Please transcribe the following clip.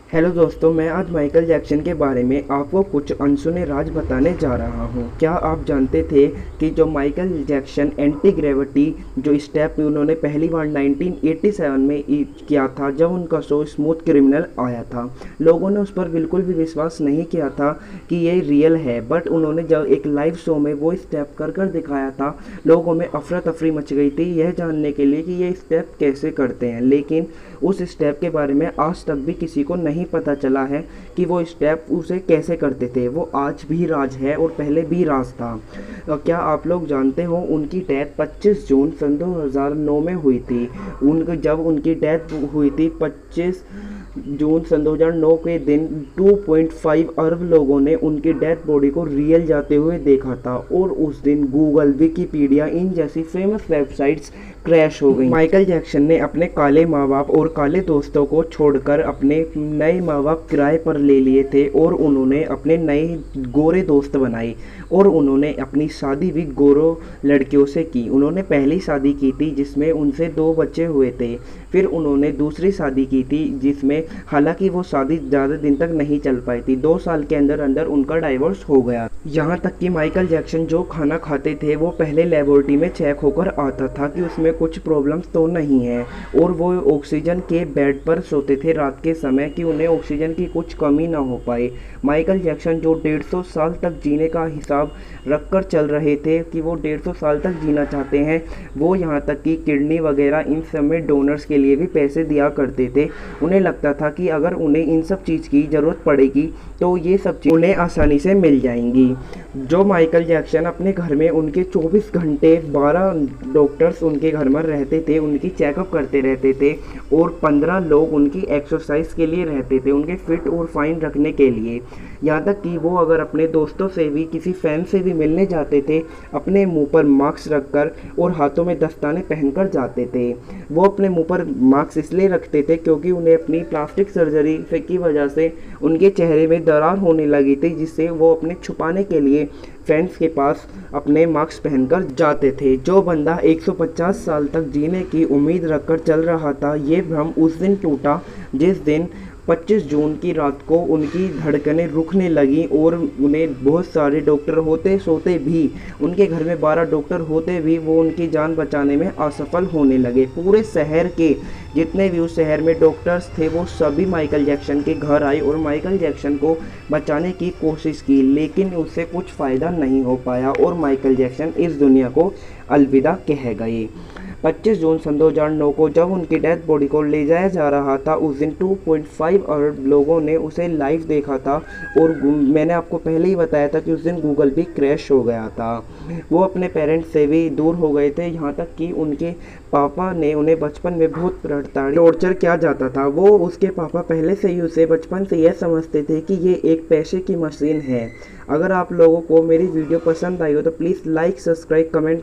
Hello दोस्तों, मैं आज माइकल जैक्सन के बारे में आपको कुछ अनसुने राज बताने जा रहा हूँ। क्या आप जानते थे कि जो माइकल जैक्सन एंटी ग्रेविटी जो स्टेप उन्होंने पहली बार 1987 में किया था, जब उनका शो स्मूथ क्रिमिनल आया था। लोगों ने उस पर बिल्कुल भी विश्वास नहीं किया था कि ये रियल है, बट उन्होंने जब एक लाइव शो में वो स्टेप कर कर दिखाया था, लोगों में अफरा तफरी मच गई थी यह जानने के लिए कि ये स्टेप कैसे करते हैं। लेकिन उस स्टेप के बारे में आज तक भी किसी को नहीं पता चला है कि वो स्टेप उसे कैसे करते थे। वो आज भी राज है और पहले भी राज था। क्या आप लोग जानते हो उनकी डेथ 25 जून सन 2009 में हुई थी। जब उनकी डेथ हुई थी 25 जून सन 2009 के दिन 2.5 अरब लोगों ने उनकी डेड बॉडी को रियल जाते हुए देखा था, और उस दिन गूगल, विकिपीडिया इन जैसी फेमस वेबसाइट्स क्रैश हो गई। माइकल जैक्सन ने अपने काले माँ बाप और काले दोस्तों को छोड़कर अपने नए माँ बाप किराए पर ले लिए थे, और उन्होंने अपने नए गोरे दोस्त बनाए, और उन्होंने अपनी शादी भी गोरों लड़कियों से की। उन्होंने पहली शादी की थी जिसमें उनसे 2 बच्चे हुए थे। फिर उन्होंने दूसरी शादी की थी जिसमें हालांकि वो शादी ज़्यादा दिन तक नहीं चल पाई थी। 2 साल के अंदर अंदर उनका डाइवोर्स हो गया। यहाँ तक कि माइकल जैक्सन जो खाना खाते थे वो पहले लेबोरेटरी में चेक होकर आता था कि उसमें कुछ प्रॉब्लम्स तो नहीं है, और वो ऑक्सीजन के बेड पर सोते थे रात के समय कि उन्हें ऑक्सीजन की कुछ कमी ना हो पाए। माइकल जैक्सन जो 150 साल तक जीने का हिसाब रखकर चल रहे थे कि वो 150 साल तक जीना चाहते हैं, वो यहाँ तक कि किडनी वगैरह इन सब में डोनर्स के लिए भी पैसे दिया करते थे। उन्हें लगता था कि अगर उन्हें इन सब चीज़ की ज़रूरत पड़ेगी तो ये सब चीज़ उन्हें आसानी से मिल जाएंगी। जो माइकल जैक्सन अपने घर में उनके 24 घंटे 12 डॉक्टर्स उनके घर में रहते थे, उनकी चेकअप करते रहते थे, और 15 लोग उनकी एक्सरसाइज के लिए रहते थे, उनके फिट और फाइन रखने के लिए। यहाँ तक कि वो अगर अपने दोस्तों से भी, किसी फैन से भी मिलने जाते थे, अपने मुंह पर मास्क रखकर और हाथों में दस्ताने पहनकर जाते थे। वो अपने मुंह पर मास्क इसलिए रखते थे क्योंकि उन्हें अपनी प्लास्टिक सर्जरी की वजह से उनके चेहरे में दरार होने लगी थी, जिससे वो अपने छुपाने के लिए फैंस के पास अपने मास्क पहनकर जाते थे। जो बंदा 150 साल तक जीने की उम्मीद रखकर चल रहा था, ये भ्रम उस दिन टूटा जिस दिन 25 जून की रात को उनकी धड़कनें रुकने लगी, और उन्हें बहुत सारे डॉक्टर होते सोते भी, उनके घर में 12 डॉक्टर होते भी, वो उनकी जान बचाने में असफल होने लगे। पूरे शहर के जितने भी उस शहर में डॉक्टर्स थे वो सभी माइकल जैक्सन के घर आए और माइकल जैक्सन को बचाने की कोशिश की, लेकिन उससे कुछ फ़ायदा नहीं हो पाया और माइकल जैक्सन इस दुनिया को अलविदा कह गए। 25 जून सन 2009 को जब उनकी डेथ बॉडी को ले जाया जा रहा था, उस दिन 2.5 अरब लोगों ने उसे लाइव देखा था, और मैंने आपको पहले ही बताया था कि उस दिन गूगल भी क्रैश हो गया था। वो अपने पेरेंट्स से भी दूर हो गए थे, यहाँ तक कि उनके पापा ने उन्हें बचपन में बहुत टॉर्चर किया जाता था। वो उसके पापा पहले से ही उसे बचपन से यह समझते थे कि ये एक पैसे की मशीन है। अगर आप लोगों को मेरी वीडियो पसंद आई हो तो प्लीज़ लाइक, सब्सक्राइब, कमेंट